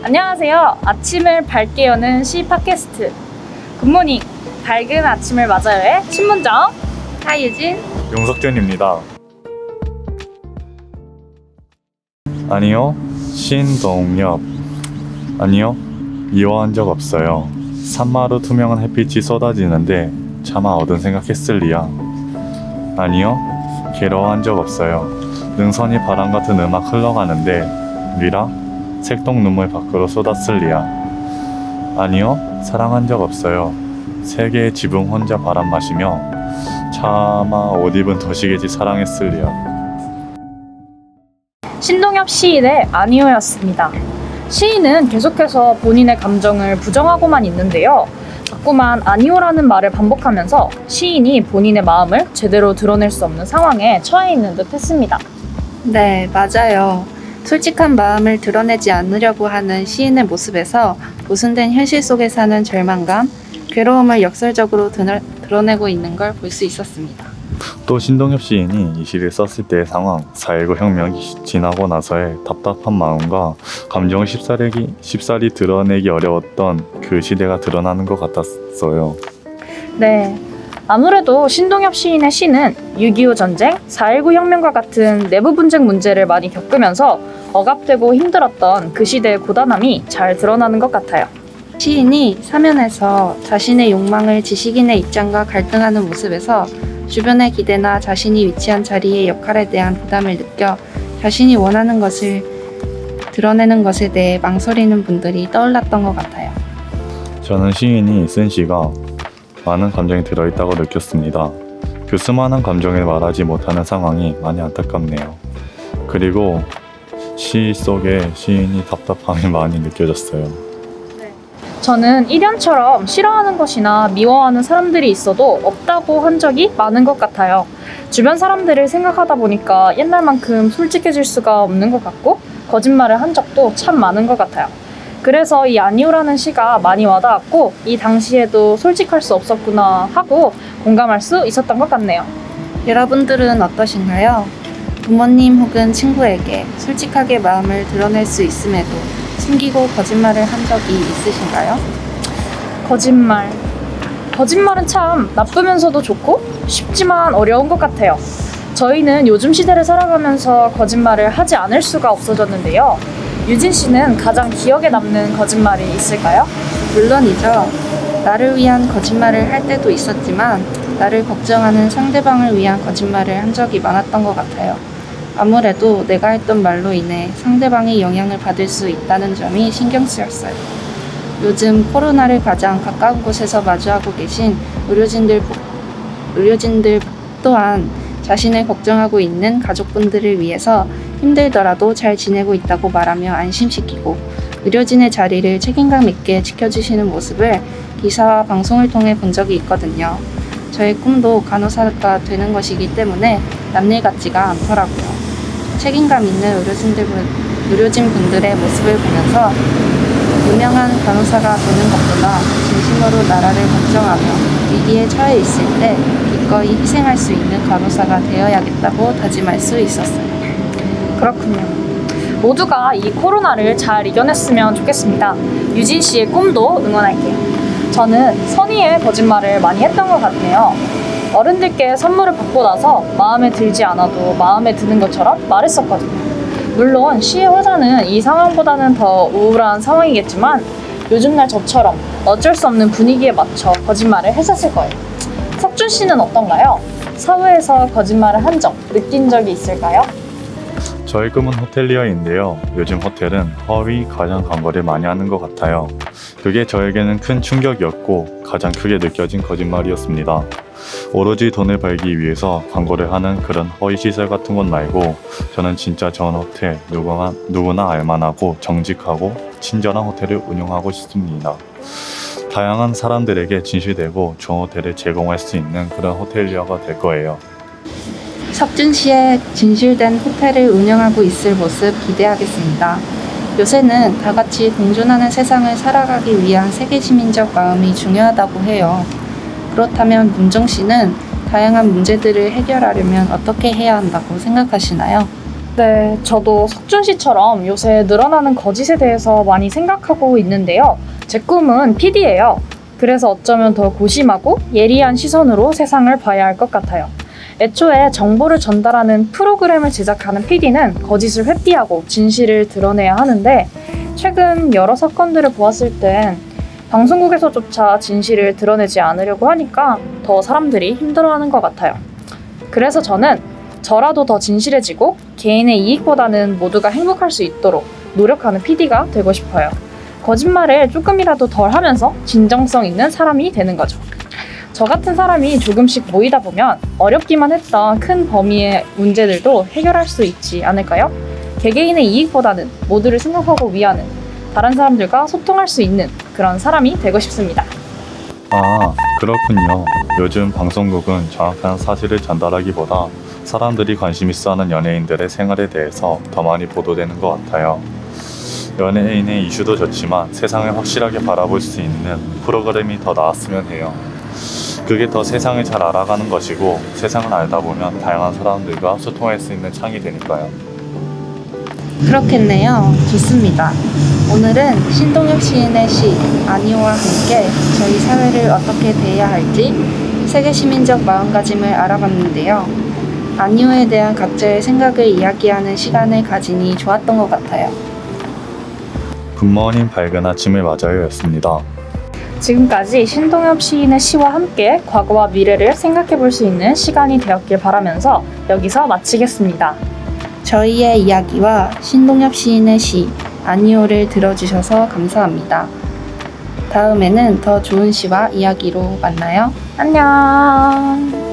안녕하세요. 아침을 밝게 여는 시 팟캐스트 굿모닝, 밝은 아침을 맞아요의 신문정 하유진, 용석준입니다. 아니요, 신동엽. 아니요, 미워한 적 없어요. 산마루 투명한 햇빛이 쏟아지는데 차마 얻은 생각했을 리야. 아니요, 괴로워한 적 없어요. 능선이 바람 같은 음악 흘러가는데 리라 색동 눈물 밖으로 쏟았을 리야. 아니요, 사랑한 적 없어요. 세계의 지붕 혼자 바람 마시며 차마 옷 입은 도시개지 사랑했을 리야. 신동엽 시인의 아니오였습니다. 시인은 계속해서 본인의 감정을 부정하고만 있는데요. 자꾸만 아니오라는 말을 반복하면서 시인이 본인의 마음을 제대로 드러낼 수 없는 상황에 처해 있는 듯 했습니다. 네, 맞아요. 솔직한 마음을 드러내지 않으려고 하는 시인의 모습에서 모순된 현실 속에 사는 절망감, 괴로움을 역설적으로 드러내고 있는 걸 볼 수 있었습니다. 또 신동엽 시인이 이 시를 썼을 때의 상황, 4.19 혁명이 지나고 나서의 답답한 마음과 감정을 쉽사리 드러내기 어려웠던 그 시대가 드러나는 것 같았어요. 네, 아무래도 신동엽 시인의 시는 6.25 전쟁, 4.19 혁명과 같은 내부 분쟁 문제를 많이 겪으면서 억압되고 힘들었던 그 시대의 고단함이 잘 드러나는 것 같아요. 시인이 사면에서 자신의 욕망을 지식인의 입장과 갈등하는 모습에서 주변의 기대나 자신이 위치한 자리의 역할에 대한 부담을 느껴 자신이 원하는 것을 드러내는 것에 대해 망설이는 분들이 떠올랐던 것 같아요. 저는 시인이 쓴 시가 많은 감정이 들어있다고 느꼈습니다. 그 수많은 감정을 말하지 못하는 상황이 많이 안타깝네요. 그리고 시 속에 시인이 답답함이 많이 느껴졌어요. 저는 1년처럼 싫어하는 것이나 미워하는 사람들이 있어도 없다고 한 적이 많은 것 같아요. 주변 사람들을 생각하다 보니까 옛날만큼 솔직해질 수가 없는 것 같고 거짓말을 한 적도 참 많은 것 같아요. 그래서 이 아니오라는 시가 많이 와닿았고 이 당시에도 솔직할 수 없었구나 하고 공감할 수 있었던 것 같네요. 여러분들은 어떠신가요? 부모님 혹은 친구에게 솔직하게 마음을 드러낼 수 있음에도 숨기고 거짓말을 한 적이 있으신가요? 거짓말은 참 나쁘면서도 좋고 쉽지만 어려운 것 같아요. 저희는 요즘 시대를 살아가면서 거짓말을 하지 않을 수가 없어졌는데요. 유진 씨는 가장 기억에 남는 거짓말이 있을까요? 물론이죠. 나를 위한 거짓말을 할 때도 있었지만 나를 걱정하는 상대방을 위한 거짓말을 한 적이 많았던 것 같아요. 아무래도 내가 했던 말로 인해 상대방이 영향을 받을 수 있다는 점이 신경 쓰였어요. 요즘 코로나를 가장 가까운 곳에서 마주하고 계신 의료진들 또한 자신을 걱정하고 있는 가족분들을 위해서 힘들더라도 잘 지내고 있다고 말하며 안심시키고 의료진의 자리를 책임감 있게 지켜주시는 모습을 기사와 방송을 통해 본 적이 있거든요. 저의 꿈도 간호사가 되는 것이기 때문에 남일 같지가 않더라고요. 책임감 있는 의료진분들의 모습을 보면서 유명한 간호사가 되는 것보다 진심으로 나라를 걱정하며 위기에 처해 있을 때 기꺼이 희생할 수 있는 간호사가 되어야겠다고 다짐할 수 있었어요. 그렇군요. 모두가 이 코로나를 잘 이겨냈으면 좋겠습니다. 유진 씨의 꿈도 응원할게요. 저는 선의의 거짓말을 많이 했던 것 같네요. 어른들께 선물을 받고 나서 마음에 들지 않아도 마음에 드는 것처럼 말했었거든요. 물론 시의 화자는 이 상황보다는 더 우울한 상황이겠지만 요즘날 저처럼 어쩔 수 없는 분위기에 맞춰 거짓말을 했었을 거예요. 석준 씨는 어떤가요? 사회에서 거짓말을 한 적, 느낀 적이 있을까요? 저의 꿈은 호텔리어인데요. 요즘 호텔은 허위 가장 광고를 많이 하는 것 같아요. 그게 저에게는 큰 충격이었고 가장 크게 느껴진 거짓말이었습니다. 오로지 돈을 벌기 위해서 광고를 하는 그런 허위 시설 같은 것 말고 저는 진짜 좋은 호텔, 누구나 알만하고 정직하고 친절한 호텔을 운영하고 싶습니다. 다양한 사람들에게 진실되고 좋은 호텔을 제공할 수 있는 그런 호텔리어가 될 거예요. 석준 씨의 진실된 호텔을 운영하고 있을 모습 기대하겠습니다. 요새는 다 같이 공존하는 세상을 살아가기 위한 세계 시민적 마음이 중요하다고 해요. 그렇다면 문정 씨는 다양한 문제들을 해결하려면 어떻게 해야 한다고 생각하시나요? 네, 저도 석준 씨처럼 요새 늘어나는 거짓에 대해서 많이 생각하고 있는데요. 제 꿈은 PD예요. 그래서 어쩌면 더 고심하고 예리한 시선으로 세상을 봐야 할 것 같아요. 애초에 정보를 전달하는 프로그램을 제작하는 PD는 거짓을 회피하고 진실을 드러내야 하는데 최근 여러 사건들을 보았을 땐 방송국에서조차 진실을 드러내지 않으려고 하니까 더 사람들이 힘들어하는 것 같아요. 그래서 저는 저라도 더 진실해지고 개인의 이익보다는 모두가 행복할 수 있도록 노력하는 PD가 되고 싶어요. 거짓말을 조금이라도 덜 하면서 진정성 있는 사람이 되는 거죠. 저 같은 사람이 조금씩 모이다 보면 어렵기만 했던 큰 범위의 문제들도 해결할 수 있지 않을까요? 개개인의 이익보다는 모두를 생각하고 위하는, 다른 사람들과 소통할 수 있는 그런 사람이 되고 싶습니다. 아, 그렇군요. 요즘 방송국은 정확한 사실을 전달하기보다 사람들이 관심 있어하는 연예인들의 생활에 대해서 더 많이 보도되는 것 같아요. 연예인의 이슈도 좋지만 세상을 확실하게 바라볼 수 있는 프로그램이 더 나았으면 해요. 그게 더 세상을 잘 알아가는 것이고 세상을 알다 보면 다양한 사람들과 소통할 수 있는 창이 되니까요. 그렇겠네요. 좋습니다. 오늘은 신동엽 시인의 시 아니오와 함께 저희 사회를 어떻게 대해야 할지 세계 시민적 마음가짐을 알아봤는데요. 아니오에 대한 각자의 생각을 이야기하는 시간을 가지니 좋았던 것 같아요. 굿모닝 밝은 아침을 맞아요였습니다. 지금까지 신동엽 시인의 시와 함께 과거와 미래를 생각해 볼 수 있는 시간이 되었길 바라면서 여기서 마치겠습니다. 저희의 이야기와 신동엽 시인의 시 아니오를 들어주셔서 감사합니다. 다음에는 더 좋은 시와 이야기로 만나요. 안녕.